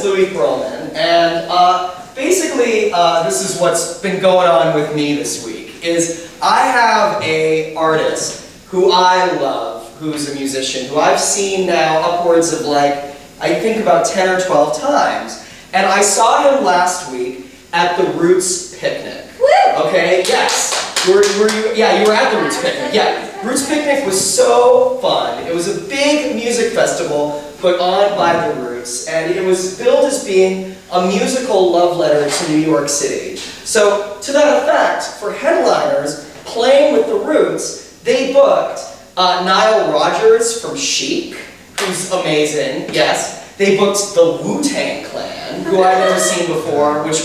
Louie Pearlman, and basically this is what's been going on with me this week, is I have an artist who I love, who's a musician, who I've seen now upwards of I think about 10 or 12 times, and I saw him last week at the Roots picnic. Okay, yes. Were you? Yeah, you were at the Roots picnic. Yeah, Roots picnic was so fun. It was a big music festival put on by the Roots, and it was billed as being a musical love letter to New York City. So, to that effect, for headliners playing with the Roots, they booked Nile Rodgers from Chic, who's amazing. Yes, they booked the Wu-Tang Clan, who I'd never seen before, which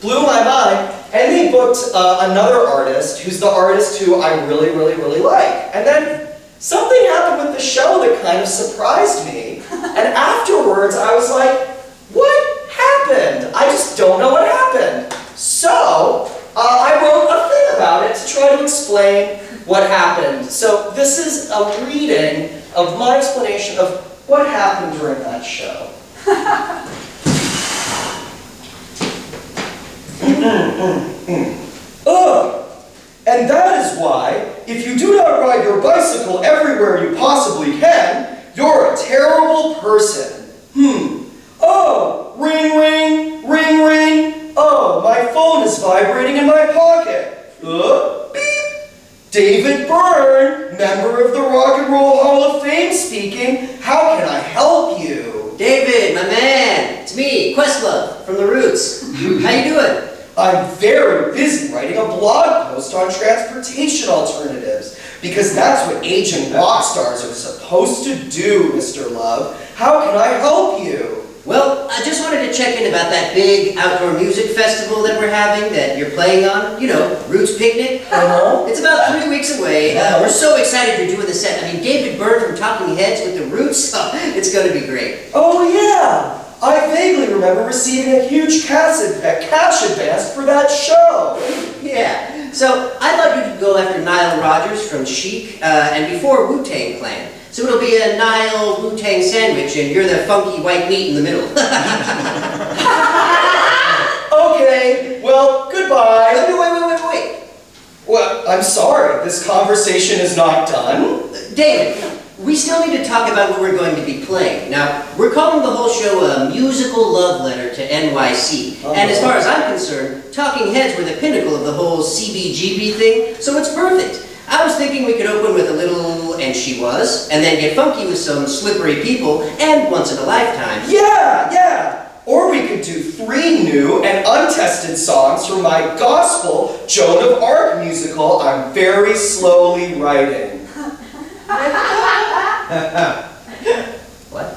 blew my mind. And they booked another artist, who's the artist who I really, really, really like. And then something happened with the show that kind of surprised me. And afterwards, I was like, what happened? I just don't know what happened. So, I wrote a thing about it to try to explain what happened. So, this is a reading of my explanation of what happened during that show. And that is why, if you do not ride your bicycle everywhere you possibly can, you're a terrible person. Oh, ring, ring, ring, ring. Oh, my phone is vibrating in my pocket. Beep. David Byrne, member of the Rock and Roll Hall of Fame speaking. How can I help you? David, my man. It's me, Questlove, from the Roots. How you doing? I'm very busy writing a blog post on transportation alternatives, because that's what aging rock stars are supposed to do, Mr. Love. How can I help you? Well, I just wanted to check in about that big outdoor music festival that we're having, that you're playing on. You know, Roots Picnic. It's about 3 weeks away. We're so excited you're doing the set. I mean, David Byrne from Talking Heads with the Roots. It's going to be great. Oh, yeah. I vaguely remember receiving a huge cash advance for that show. Yeah, so I'd like you to go after Nile Rodgers from Chic, and before Wu-Tang Clan. So it'll be a Nile Wu-Tang sandwich, and you're the funky white meat in the middle. Okay, well, goodbye. Wait. Well, I'm sorry, this conversation is not done. David, we still need to talk about what we're going to be playing. Now, we're calling the whole show a musical love letter to NYC. And as far as I'm concerned, Talking Heads were the pinnacle of the whole CBGB thing, so it's perfect. I was thinking we could open with a little "And She Was," and then get funky with some Slippery People and Once in a Lifetime. Yeah! Or we could do 3 new and untested songs from my gospel Joan of Arc musical I'm very slowly writing. What?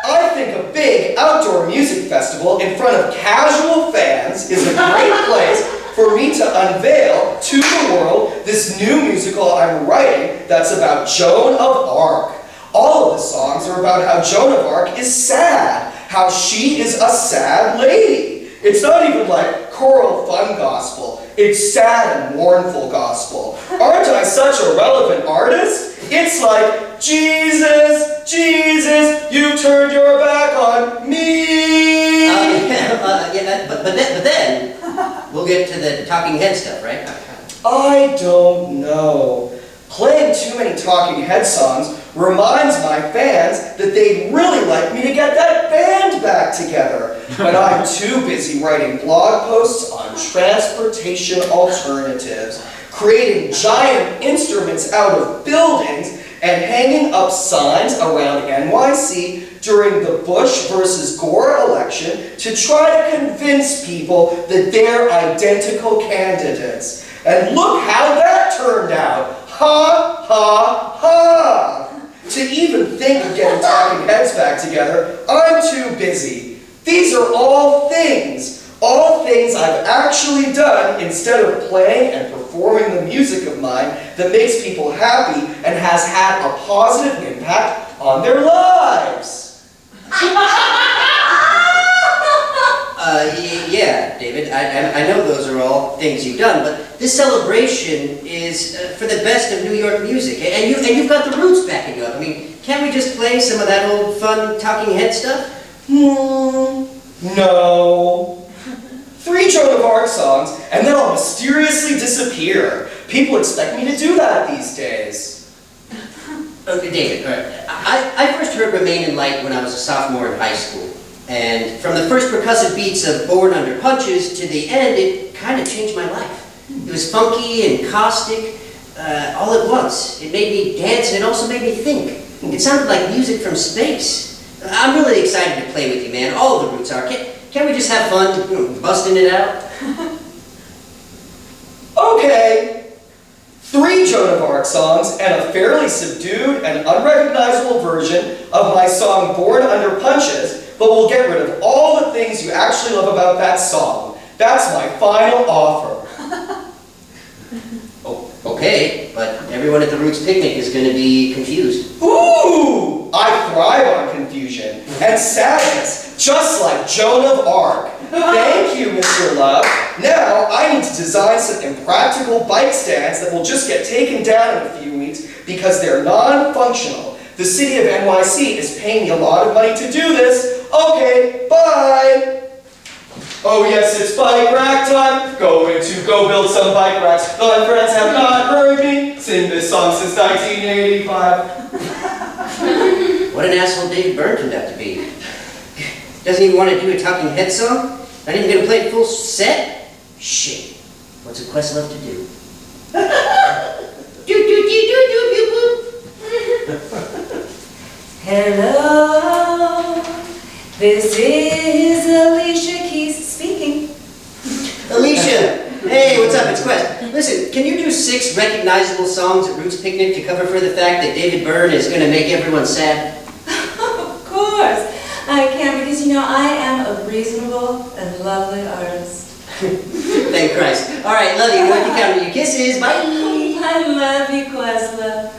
I think a big outdoor music festival in front of casual fans is a great place for me to unveil to the world this new musical I'm writing that's about Joan of Arc. All of the songs are about how Joan of Arc is sad, how she is a sad lady. It's not even like choral fun gospel. It's sad and mournful gospel. Aren't I such a relevant artist? It's like, Jesus, Jesus, you turned your back on me. But then, we'll get to the Talking Head stuff, right? I don't know. Playing too many Talking Head songs reminds my fans that they'd really like me to get that band back together. But I'm too busy writing blog posts on transportation alternatives, creating giant instruments out of buildings, and hanging up signs around NYC during the Bush versus Gore election to try to convince people that they're identical candidates. And look how that turned out. Ha, ha, ha! To even think of getting Talking Heads back together, I'm too busy. These are all things I've actually done instead of playing and performing the music of mine that makes people happy and has had a positive impact on their lives. Yeah, Yeah, David, I know those are all things you've done, but this celebration is for the best of New York music, and you've got the roots backing you up. I mean, can't we just play some of that old fun Talking Head stuff? No. 3 Joan of Arc songs, and then I'll mysteriously disappear. People expect me to do that these days. Okay, David, all right. I first heard Remain in Light when I was a sophomore in high school. And from the first percussive beats of Born Under Punches to the end, it kind of changed my life. It was funky and caustic, all at once. It made me dance and it also made me think. It sounded like music from space. I'm really excited to play with you, man. All the roots are. Can't we just have fun, busting it out? Okay. 3 Joan of Arc songs and a fairly subdued and unrecognizable version of my song Born Under Punches, but we'll get rid of all the things you actually love about that song. That's my final offer. Oh, okay, but everyone at the Roots picnic is going to be confused. Ooh! I thrive on confusion and sadness, just like Joan of Arc. Thank you, Mr. Love. Now, I need to design some impractical bike stands that will just get taken down in a few weeks because they're non-functional. The city of NYC is paying me a lot of money to do this. Okay, bye! Oh yes, it's bike rack time. Going to go build some bike racks. My friends have not heard me sing this song since 1985. What an asshole David Byrne turned out to be. Doesn't even want to do a Talking Head song? Not even going to play a full set? Shit. What's a Questlove to do? Hello, this is Alicia Keys speaking. Alicia! Hey, what's up? It's Quest. Listen, can you do 6 recognizable songs at Roots Picnic to cover for the fact that David Byrne is going to make everyone sad? Of course, I can because I am a reasonable and lovely artist. Thank Christ. All right, love you. What you count on your kisses. Bye. I love you, Questlove.